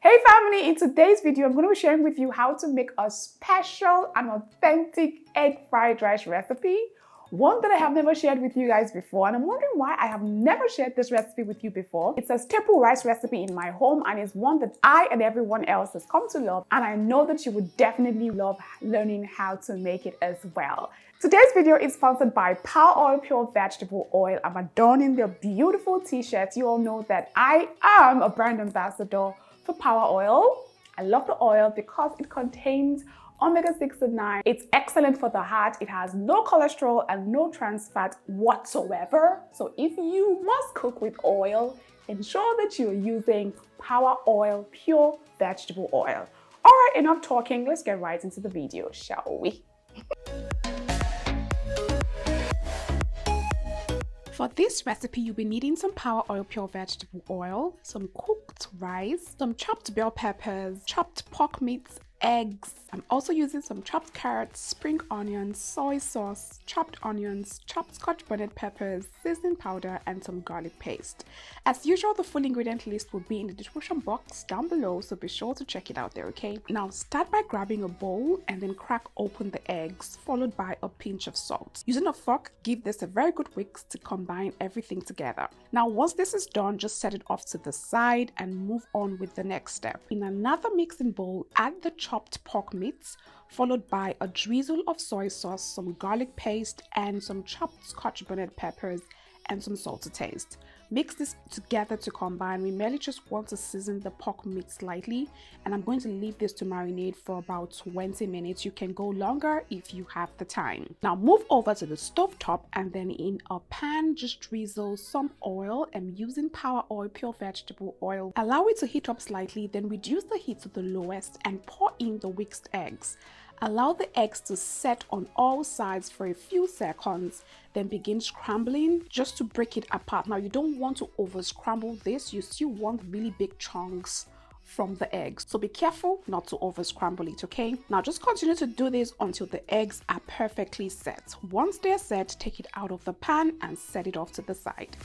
Hey family, in today's video, I'm going to be sharing with you how to make a special and authentic egg fried rice recipe. One that I have never shared with you guys before, and I'm wondering why I have never shared this recipe with you before. It's a staple rice recipe in my home and it's one that I and everyone else has come to love, and I know that you would definitely love learning how to make it as well. Today's video is sponsored by Power Oil Pure Vegetable Oil. I'm adorning their beautiful t-shirts. You all know that I am a brand ambassador for Power Oil. I love the oil because it contains omega-6 and 9. It's excellent for the heart. It has no cholesterol and no trans fat whatsoever. So if you must cook with oil, ensure that you're using Power Oil Pure Vegetable Oil. All right, enough talking. Let's get right into the video, shall we? For this recipe, you'll be needing some Power Oil Pure Vegetable Oil, some cooked rice, some chopped bell peppers, chopped pork meats, eggs. I'm also using some chopped carrots, spring onions, soy sauce, chopped onions, chopped scotch bonnet peppers, seasoning powder, and some garlic paste. As usual, the full ingredient list will be in the description box down below, so be sure to check it out there, okay? Now start by grabbing a bowl and then crack open the eggs, followed by a pinch of salt. Using a fork, give this a very good whisk to combine everything together. Now once this is done, just set it off to the side and move on with the next step. In another mixing bowl, add the chopped pork meats, followed by a drizzle of soy sauce, some garlic paste, and some chopped scotch bonnet peppers, and some salt to taste. Mix this together to combine. We merely just want to season the pork meat slightly, and I'm going to leave this to marinate for about 20 minutes. You can go longer if you have the time. Now move over to the stove top, and then in a pan just drizzle some oil. I'm using Power Oil Pure Vegetable Oil. Allow it to heat up slightly, then reduce the heat to the lowest and pour in the whisked eggs. Allow the eggs to set on all sides for a few seconds, then begin scrambling just to break it apart. Now you don't want to over scramble this, you still want really big chunks from the eggs, so be careful not to over scramble it, okay? Now just continue to do this until the eggs are perfectly set. Once they're set, take it out of the pan and set it off to the side.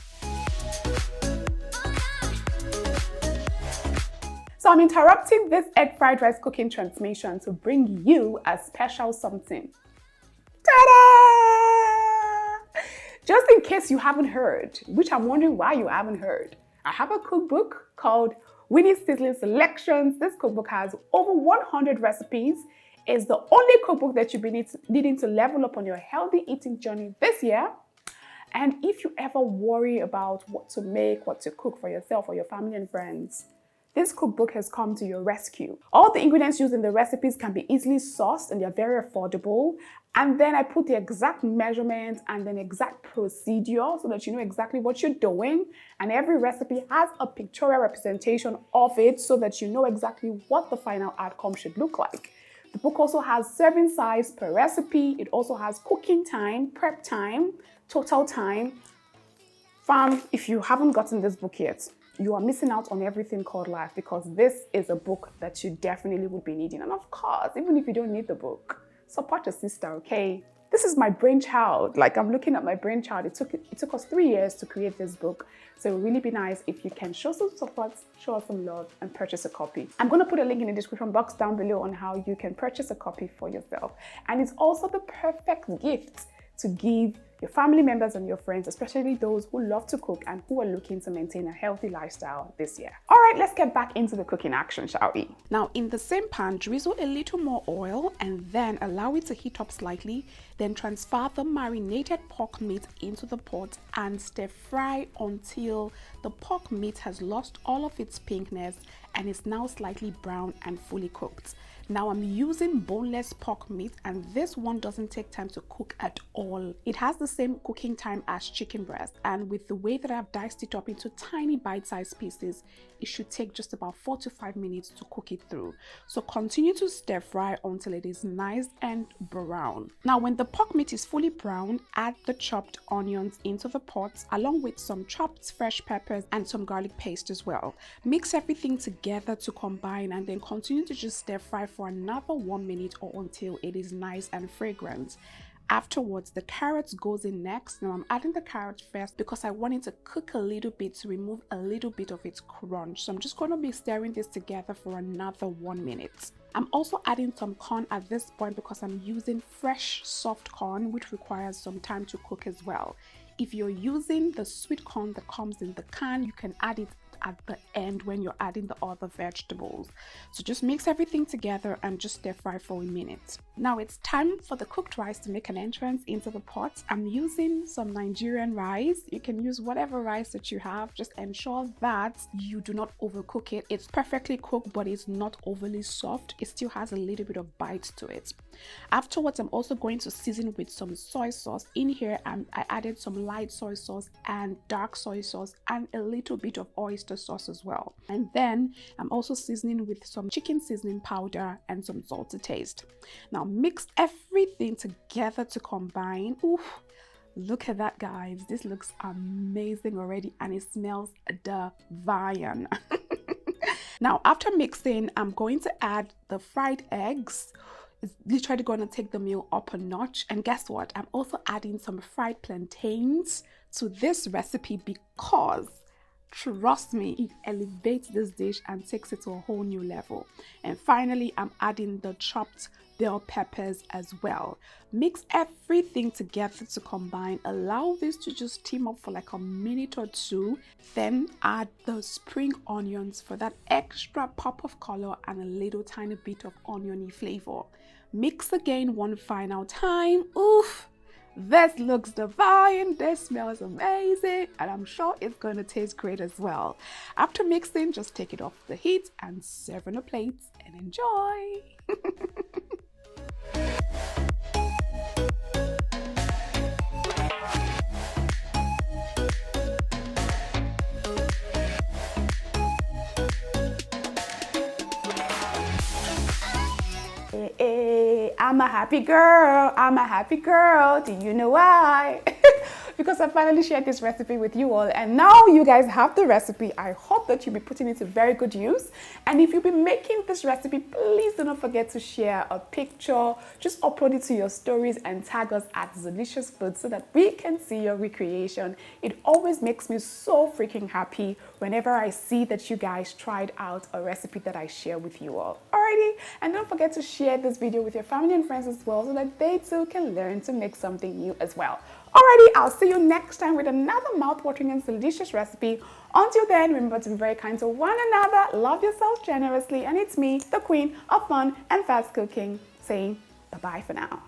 So I'm interrupting this egg fried rice cooking transmission to bring you a special something. Ta-da! Just in case you haven't heard, which I'm wondering why you haven't heard, I have a cookbook called Winnie's Sizzling Selections. This cookbook has over 100 recipes. It's the only cookbook that you'll be needing to level up on your healthy eating journey this year. And if you ever worry about what to make, what to cook for yourself or your family and friends, this cookbook has come to your rescue. All the ingredients used in the recipes can be easily sourced and they're very affordable. And then I put the exact measurements and then exact procedure so that you know exactly what you're doing. And every recipe has a pictorial representation of it so that you know exactly what the final outcome should look like. The book also has serving size per recipe. It also has cooking time, prep time, total time. Fam, if you haven't gotten this book yet, you are missing out on everything called life, because this is a book that you definitely would be needing. And of course, even if you don't need the book, support your sister, okay? This is my brainchild. Like, I'm looking at my brainchild. It took us 3 years to create this book. So it would really be nice if you can show some support, show us some love, and purchase a copy. I'm going to put a link in the description box down below on how you can purchase a copy for yourself. And it's also the perfect gift to give your family members and your friends, especially those who love to cook and who are looking to maintain a healthy lifestyle this year. All right, let's get back into the cooking action, shall we? Now in the same pan, drizzle a little more oil and then allow it to heat up slightly. Then transfer the marinated pork meat into the pot and stir fry until the pork meat has lost all of its pinkness and is now slightly brown and fully cooked. Now I'm using boneless pork meat, and this one doesn't take time to cook at all. It has the same cooking time as chicken breast, and with the way that I've diced it up into tiny bite-sized pieces, it should take just about 4 to 5 minutes to cook it through. So continue to stir fry until it is nice and brown. Now when the pork meat is fully brown, add the chopped onions into the pot along with some chopped fresh peppers and some garlic paste as well. Mix everything together to combine and then continue to just stir fry for another 1 minute or until it is nice and fragrant. Afterwards, the carrots goes in next. Now I'm adding the carrots first because I want it to cook a little bit to remove a little bit of its crunch. So I'm just going to be stirring this together for another 1 minute. I'm also adding some corn at this point because I'm using fresh soft corn, which requires some time to cook as well. If you're using the sweet corn that comes in the can, you can add it at the end when you're adding the other vegetables. So just mix everything together and just stir fry for a minute. Now it's time for the cooked rice to make an entrance into the pot. I'm using some Nigerian rice. You can use whatever rice that you have. Just ensure that you do not overcook it. It's perfectly cooked, but it's not overly soft. It still has a little bit of bite to it. Afterwards, I'm also going to season with some soy sauce. In here, I added some light soy sauce and dark soy sauce and a little bit of oyster sauce as well. And then I'm also seasoning with some chicken seasoning powder and some salt to taste. Now mix everything together to combine. Oof, look at that, guys. This looks amazing already and it smells divine. Now after mixing, I'm going to add the fried eggs. It's literally going to take the meal up a notch. And guess what? I'm also adding some fried plantains to this recipe because, trust me, it elevates this dish and takes it to a whole new level. And finally, I'm adding the chopped bell peppers as well. Mix everything together to combine. Allow this to just steam up for like a minute or two. Then add the spring onions for that extra pop of color and a little tiny bit of oniony flavor. Mix again one final time. Oof! This looks divine, this smells amazing, and I'm sure it's going to taste great as well. After mixing, just take it off the heat and serve on a plate and enjoy. I'm a happy girl. I'm a happy girl. Do you know why? Because I finally shared this recipe with you all, and now you guys have the recipe. I hope that you'll be putting it to very good use. And if you'll be making this recipe, please do not forget to share a picture. Just upload it to your stories and tag us at Zeelicious Food so that we can see your recreation. It always makes me so freaking happy whenever I see that you guys tried out a recipe that I share with you all. Alrighty, and don't forget to share this video with your family and friends as well so that they too can learn to make something new as well. Alrighty, I'll see you next time with another mouth-watering and delicious recipe. Until then, remember to be very kind to one another, love yourself generously, and it's me, the queen of fun and fast cooking, saying bye-bye for now.